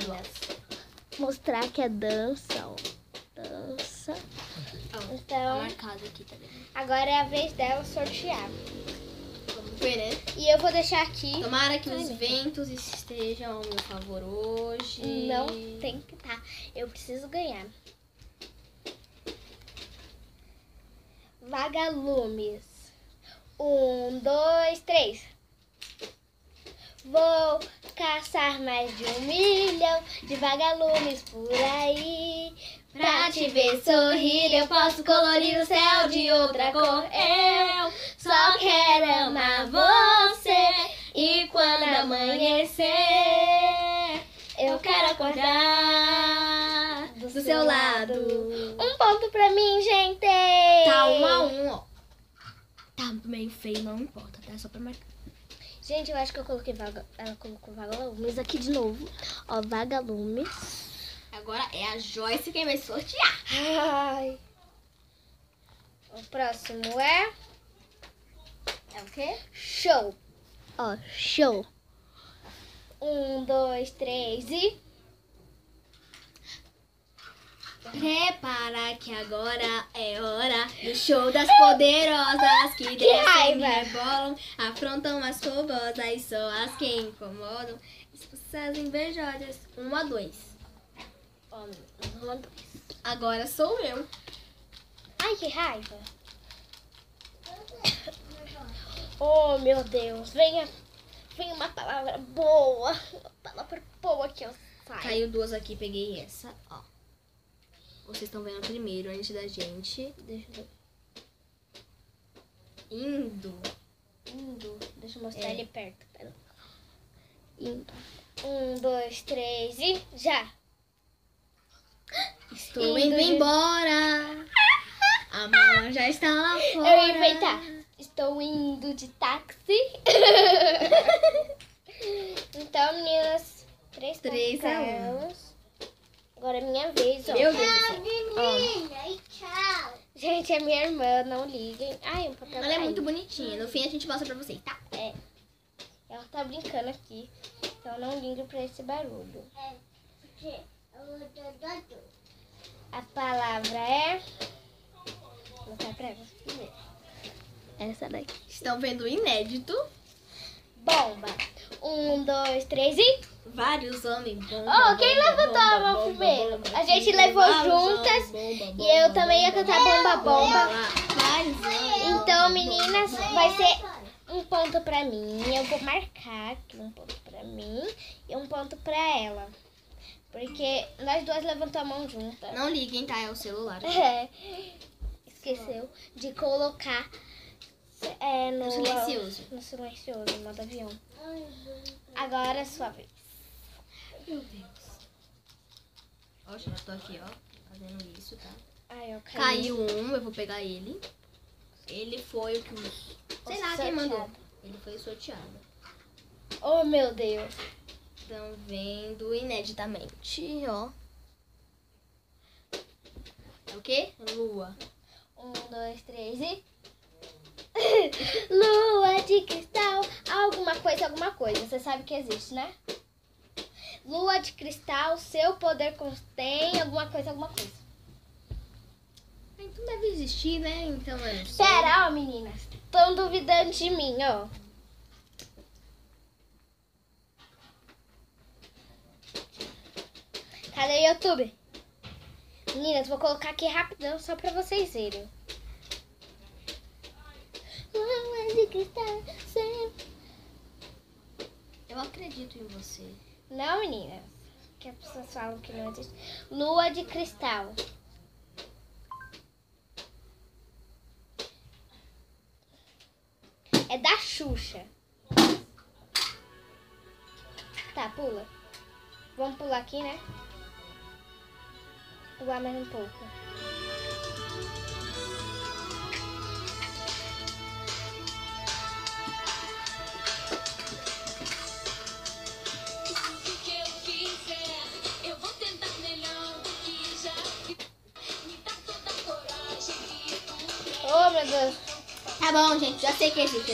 água. Mostrar que é dança, ó. Dança. Ó, Então, tá marcado aqui, tá vendo? agora é a vez dela sortear. Vamos ver, né? E eu vou deixar aqui. Tomara que os ventos estejam ao meu favor hoje. Não tem que tá. Eu preciso ganhar. Vagalumes. 1, 2, 3. Vou caçar mais de 1 milhão de vagalumes por aí. Pra te ver sorrir, eu posso colorir o céu de outra cor. Eu só quero amar você. E quando amanhecer, eu quero acordar do seu lado. 1 ponto pra mim, gente. Tá 1 a 1, ó. Tá meio feio, não importa, tá? Só pra marcar. Gente, eu acho que eu coloquei ela colocou vagalumes aqui de novo. Ó, vagalumes. Agora é a Joyce quem vai sortear. Ai. O próximo é É o quê? show. Ó, show. 1, 2, 3 e... Prepara que agora é hora do show das poderosas que descem, raiva. rebolam, afrontam as fogosas, só as que incomodam, expulsam as invejosas. 1 a 2. Ó, 1, 2. Agora sou eu. Ai, que raiva. Oh, meu Deus. Venha uma palavra boa. Uma palavra boa que eu saio. Caiu 2 aqui, peguei essa, ó. Vocês estão vendo primeiro, antes da gente. Deixa eu ver. Indo. Deixa eu mostrar É. ele perto. Pera. Indo. 1, 2, 3 e já. Estou Indo indo de- embora. A mala já está lá fora. Eu ia inventar. Estou indo de táxi. Então, meninas, 3 3 a 1. elas. Agora é minha vez, ó. Meu Deus do céu. Tchau. Gente, é minha irmã, não liguem. Ai, um papel Ela é caiu. muito bonitinha. No fim a gente mostra pra vocês, tá? É. Ela tá brincando aqui. Então não ligue pra esse barulho. A palavra é... Vou mostrar pra elas primeiro. Essa daqui. Estão vendo o inédito? Bomba. 1, 2, 3 e... Vários homens. Oh, quem levantou a mão primeiro? A gente levou juntas e eu também ia cantar bomba, bomba. Vários homens. Então, meninas, vai ser 1 ponto pra mim. Eu vou marcar aqui 1 ponto pra mim e 1 ponto pra ela. Porque nós duas levantamos a mão juntas. Não liguem, tá? É o celular. É. Esqueceu de colocar No silencioso. No silencioso, no modo avião. Agora é sua vez. Meu Deus. Ó, gente, eu tô aqui, ó. Fazendo isso, tá? Ai, eu caí. Caiu um, eu vou pegar ele. Ele foi o que... Sei lá quem mandou. sorteado. Ele foi o sorteado. Oh, meu Deus. Estão vendo ineditamente, ó. É o quê? Lua. 1, 2, 3 e... Lua de cristal, alguma coisa. Você sabe que existe, né? Lua de cristal, seu poder contém alguma coisa. Então deve existir, né? Então eu não sei. Pera, ó, meninas. Estão duvidando de mim, ó. Cadê o YouTube? Meninas, vou colocar aqui rapidão só pra vocês verem. Lua de cristal, seu... Eu acredito em você. Não, meninas. Que as pessoas falam que não existe. Lua de cristal. É da Xuxa. Tá, pula. Vamos pular aqui, né? Pular mais um pouco. Oh, meu Deus. Tá bom, gente. Já sei que existe,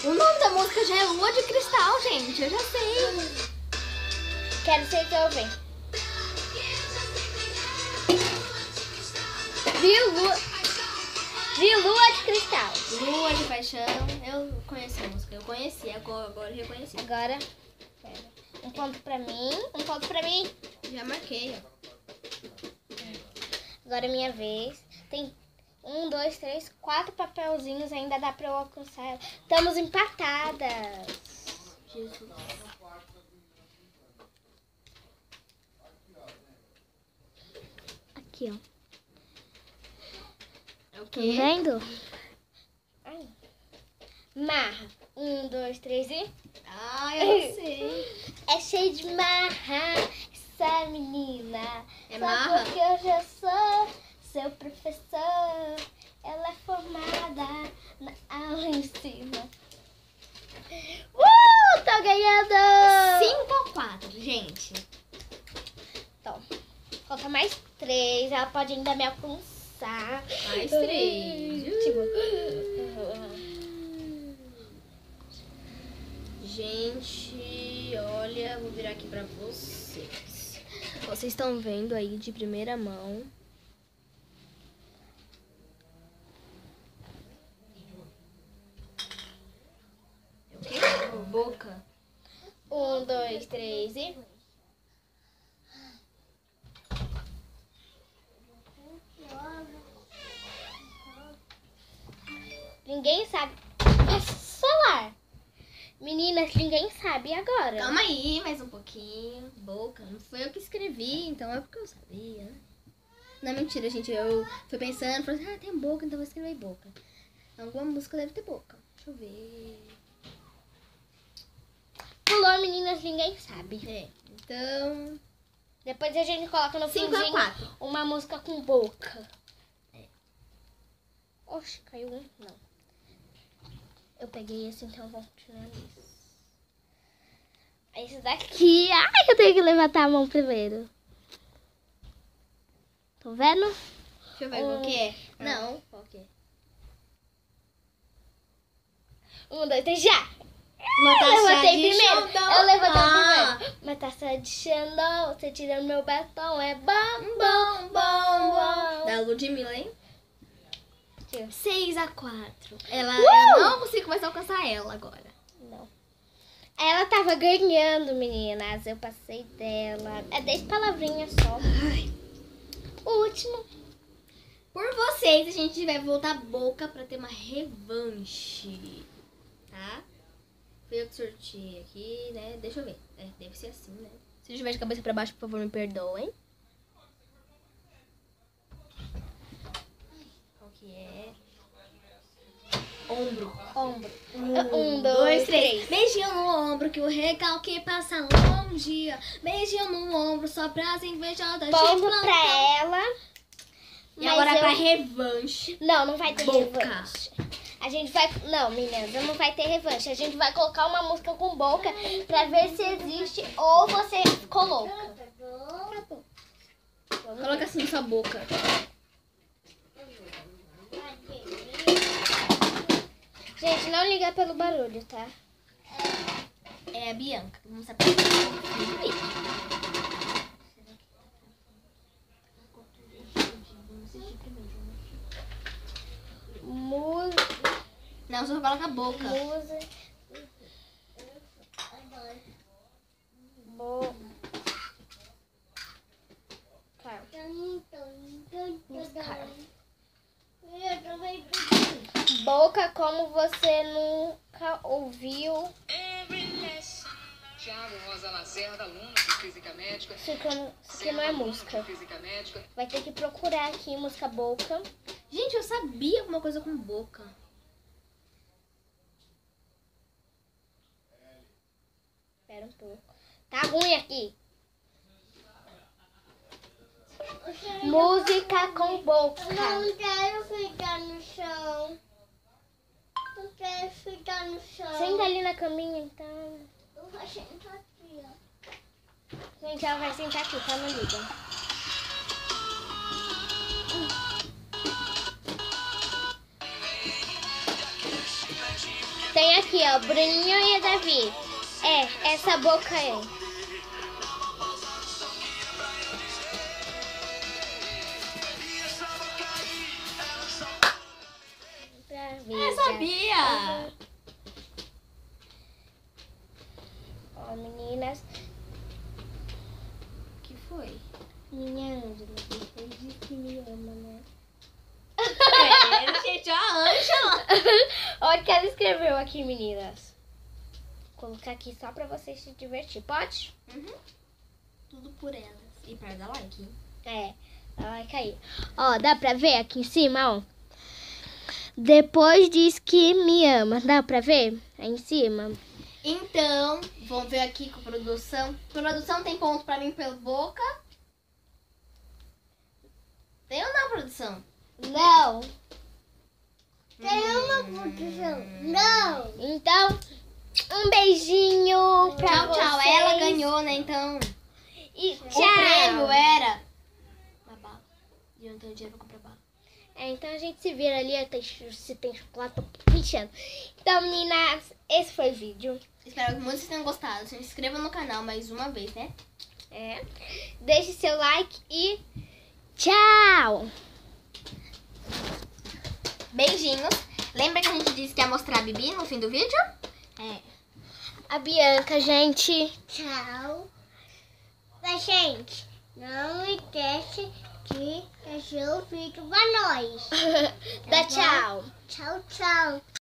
O nome da música já é Lua de Cristal, gente. Eu já sei. Quero ser que eu ver. Viu Lua de Cristal. Lua de Paixão. Eu conheci a música. Eu conheci, agora eu reconheci. Agora, pera. Um ponto pra mim. Um ponto pra mim. Já marquei, ó. Agora é minha vez. Tem 1, 2, 3, 4 papelzinhos. Ainda dá pra eu alcançar ela. Estamos empatadas. Jesus. Aqui, ó. É o Tá quê? vendo? Ai. Marra. 1, 2, 3 e... Ah, eu sei. É cheio de marra essa menina. É Só marra? porque eu já sou seu professor. Ela é formada na aula em cima. Tô ganhando! 5 ou 4, gente. Então, falta mais 3. Ela pode ainda me alcançar. Mais 3. Tipo... Gente, olha, vou virar aqui pra vocês. Vocês estão vendo aí de primeira mão. É o quê? Boca. 1, 2, 3 e... Ninguém sabe. Nossa, celular. Meninas, ninguém sabe agora. Calma aí, mais um pouquinho. Boca. Não foi eu que escrevi, então é porque eu sabia, né? Não, mentira, gente. Eu fui pensando, falei assim, tem boca, então eu vou escrever boca. Alguma música deve ter boca. Deixa eu ver. Pulou, meninas, ninguém sabe. É, então... Depois a gente coloca no 5 a finzinho 4. uma música com boca. Oxe, caiu um? Não. Eu peguei esse, então vou continuar nisso. Esse daqui... Ai, eu tenho que levantar a mão primeiro. Tô vendo? Deixa eu ver qual que é. Não, qual que é? 1, 2, 3, já! Uma taça Eu levantei de primeiro. Xandão. Eu levantei primeiro. Uma taça de Xandão. Você tirando meu batom. É bom, bom, bom, bom. Da Ludmilla, hein? 6 a 4. Ela, Uh! eu não consigo mais alcançar ela agora. Não. Ela tava ganhando, meninas. Eu passei dela. É 10 palavrinhas só. Ai. O último. Por vocês, a gente vai voltar a boca pra ter uma revanche. Tá? Foi eu que sorteei aqui, né? Deixa eu ver. É, deve ser assim, né? Se eu estiver de cabeça pra baixo, por favor, me perdoem. Qual que é? Ombro. Ombro. 1, 2, 3. Beijinho no ombro, que o recalque passa longe. Beijinho no ombro, só pras invejosas de Ponto plantão. pra ela. E Mas agora eu- pra revanche. Não, não vai ter Boca. revanche. A gente vai... Não, meninas, não vai ter revanche. A gente vai colocar uma música com boca pra ver se existe ou você coloca. Acabou. Coloca assim na sua boca. Gente, não liga pelo barulho, tá? É a Bianca. Vamos saber. Música. Não, só coloca a boca. Música. Boca como você nunca ouviu. Tiago Rosa Lacerda, aluno de Física Médica. Isso aqui não é música. Física Médica. Vai ter que procurar aqui música boca. Gente, eu sabia alguma coisa com boca. Espera um pouco. Tá ruim aqui. Música com boca. Não quero ficar no chão. Não quero ficar no chão. Senta ali na caminha, então. Eu vou sentar aqui, ó. Gente, ela vai sentar aqui, tá? Não liga. Tem aqui, ó, Bruninho e a Davi. É, essa boca é. sabia. Ó, meninas. O que foi? Minha Ângela, depois disse que me ama, né? É, gente, ó, a Ângela. Olha o que ela escreveu aqui, meninas. Vou colocar aqui só pra vocês se divertir. Pode? Tudo por elas. E para dar like, hein? É, ela vai cair. Ó, dá pra ver aqui em cima, ó. Depois diz que me ama. Dá pra ver? Aí em cima. Então, vamos ver aqui com a produção. Produção tem ponto pra mim pela boca? Tem ou não, produção? Não. Tem uma produção. Não. Então, um beijinho pra Tchau, tchau. vocês. Ela ganhou, né? Então, E o tchau. prêmio era uma bala. E eu não tenho dinheiro pra comprar bala. É, então a gente se vira ali, se tem chocolate, tô mexendo. Então, meninas, esse foi o vídeo. Espero que muitos tenham gostado. Se inscreva no canal mais uma vez, né? É. Deixe seu like e tchau! Beijinhos. Lembra que a gente disse que ia mostrar a Bibi no fim do vídeo? É. A Bianca, gente. Tchau. Mas, gente, não esquece de deixar o vídeo pra nós. Dá tchau. Tchau, tchau.